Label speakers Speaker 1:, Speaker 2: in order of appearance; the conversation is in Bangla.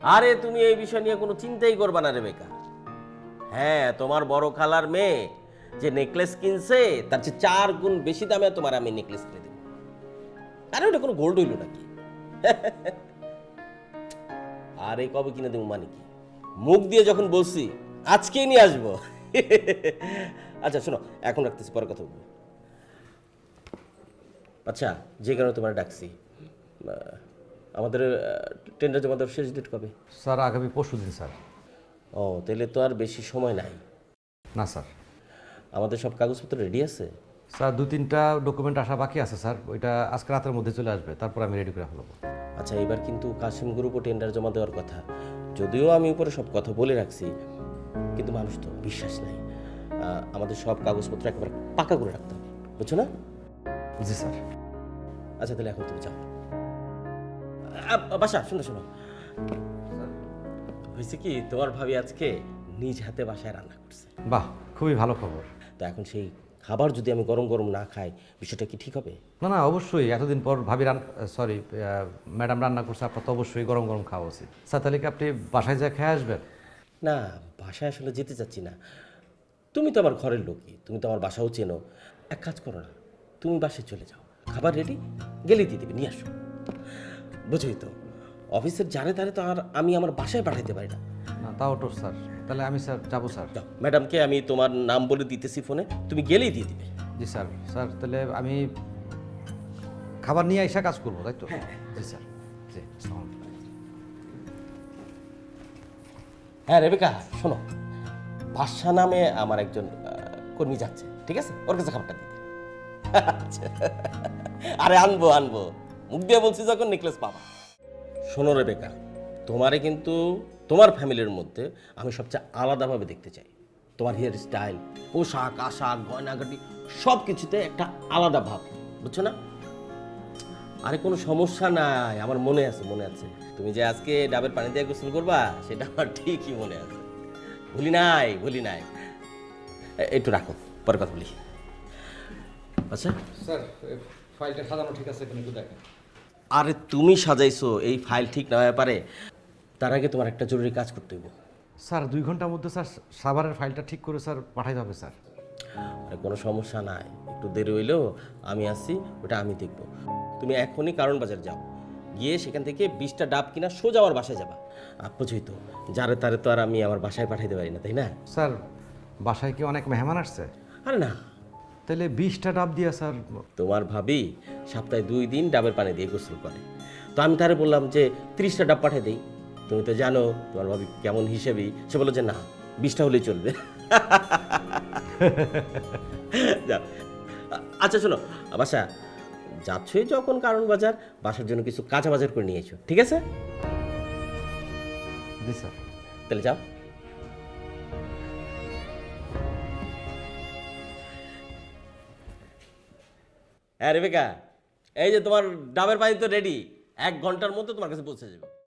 Speaker 1: আরে তুমি এই বিষয় নিয়ে কোনো চিন্তাই করবা না রেবেকা। হ্যাঁ, তোমার বড় খালার মেয়ে যে নেকলেস কিনছে তার চেয়ে 4 গুণ বেশি দামে তোমার আমি নেকলেস কিনে দেবো। আরে ওটা কোনো গোল্ড হইল নাকি? আর এই কবে কিনে দেবো মানে কি? মুখ দিয়ে যখন বলছি আজকেই নিয়ে আসবো। আচ্ছা শোনো, এখন রাখতেছি, পরে কথা বলবো। আচ্ছা, যে কারণে তোমার ডাকছি, আমাদের টেন্ডার জমা দেওয়ার শেষ ডেট কবে?
Speaker 2: স্যার আগামী পরশুদিন স্যার।
Speaker 1: ও, তাহলে তো আর বেশি সময় নাই।
Speaker 2: না স্যার।
Speaker 1: আমাদের সব কাগজপত্র রেডি আছে?
Speaker 2: স্যার 2-3টা ডকুমেন্ট আসা বাকি আছে স্যার, ওইটা আজকে রাতের মধ্যে চলে আসবে, তারপর আমি রেডি করে ফেলবো।
Speaker 1: আচ্ছা, এবার কিন্তু কাশিম গ্রুপও টেন্ডার জমা দেওয়ার কথা। যদিও আমি উপরে সব কথা বলে রাখছি, কিন্তু মানুষ তো বিশ্বাস নাই। আমাদের সব কাগজপত্র একেবারে পাকা করে রাখতে হবে, বুঝছো না?
Speaker 2: জি স্যার।
Speaker 1: আচ্ছা তাহলে এখন তুমি যাও। বাসা শোনো শোনো, হয়েছে কি, তোমার ভাবি আজকে নিজ হাতে বাসায় রান্না করছে।
Speaker 2: বাহ, খুবই ভালো খবর।
Speaker 1: তো এখন সেই খাবার যদি আমি গরম গরম না খাই, বিষয়টা কি ঠিক হবে?
Speaker 2: না না, অবশ্যই এতদিন পর ভাবি ম্যাডাম রান্না করছে, আপনার তো অবশ্যই গরম গরম খাওয়া উচিত। স্যার তাহলে কি আপনি বাসায় যা খেয়ে আসবেন?
Speaker 1: না, বাসায় আসলে যেতে চাচ্ছি না। তুমি তো আমার ঘরের লোকই, তুমি তো আমার বাসাও চেনো। এক কাজ করো না, তুমি বাসায় চলে যাও, খাবার রেডি, গেলেই দিয়ে দেবে, নিয়ে আসো। বুঝোই তো, অফিসের জানে তারে তো আর আমি আমার বাসায় পাঠাইতে পারি না।
Speaker 2: না তাও তো স্যার, তাহলে আমি স্যার যাবো স্যার।
Speaker 1: যাও, ম্যাডামকে আমি তোমার নাম বলে দিতেছি ফোনে, তুমি গেলেই দিয়ে দিবে।
Speaker 2: জি স্যার। স্যার তাহলে আমি খাবার নিয়ে এসে কাজ করবো, তাই তো? জি স্যার। জি, আসসালামু আলাইকুম।
Speaker 1: হ্যাঁ রেবেকা, শোনো, বাদশা নামে আমার একজন কর্মী যাচ্ছে, ঠিক আছে? ওর কাছে খাবারটা দিতে। আচ্ছা। আরে আনবো আনবো, মুখ দিয়ে বলছি যখন নেকলেস পাবা। শোনো রেবেকা, তোমারে কিন্তু তোমার ফ্যামিলির মধ্যে আমি সবচেয়ে আলাদাভাবে দেখতে চাই। তোমার হেয়ার স্টাইল, পোশাক আশাক, গয়নাগাটি সব কিছুতে একটা আলাদা ভাব, বুঝছো না? আরে কোনো সমস্যা নাই, আমার মনে আছে মনে আছে। তুমি যে আজকে ডাবের পানি দিয়ে গোসল করবা, সেটা আমার ঠিকই মনে আছে। ভুলি নাই ভুলি নাই। একটু রাখো, পরে কথা বলি। আচ্ছা
Speaker 2: স্যার ফাইলটা সাজানো ঠিক আছে কিনা একটু দেখেন।
Speaker 1: আরে তুমি সাজাইছো, এই ফাইল ঠিক না হয়ে পারে। তার আগে তোমার একটা জরুরি কাজ করতে হইব।
Speaker 2: স্যার 2 ঘন্টার মধ্যে স্যার সাভারের ফাইলটা ঠিক করে স্যার পাঠাইতে হবে স্যার।
Speaker 1: আরে কোনো সমস্যা নাই, একটু দেরি হইলেও আমি আসছি, ওটা আমি দেখব। তুমি এখনই কারণ বাজার যাও, গিয়ে সেখান থেকে 20টা ডাব কিনা সোজা আমার বাসায় যাবা। বুঝই তো, যারে তারে তো আর আমি আমার বাসায় পাঠাইতে পারি না, তাই না?
Speaker 2: স্যার বাসায় কি অনেক মেহমান আসছে?
Speaker 1: আরে না,
Speaker 2: তাহলে 20টা ডাব দিয়া স্যার।
Speaker 1: তোমার ভাবি সপ্তাহে 2 দিন ডাবের পানি দিয়ে গোসল করে। তো আমি তারে বললাম যে 30টা ডাব পাঠিয়ে দিই। তুমি তো জানো তোমার ভাবি কেমন হিসেবে, সে বললো যে না, 20টা হলেই চলবে। যাও। আচ্ছা শোনো বাসা, যাচ্ছই যখন কারণ বাজার, বাসার জন্য কিছু কাঁচা বাজার করে নিয়ে এসো, ঠিক আছে?
Speaker 2: জি স্যার।
Speaker 1: তাহলে যাও। হ্যাঁ রেবেকা, এই যে তোমার ডাবের পানি তো রেডি, 1 ঘন্টার মধ্যে তোমার কাছে পৌঁছে যাবে।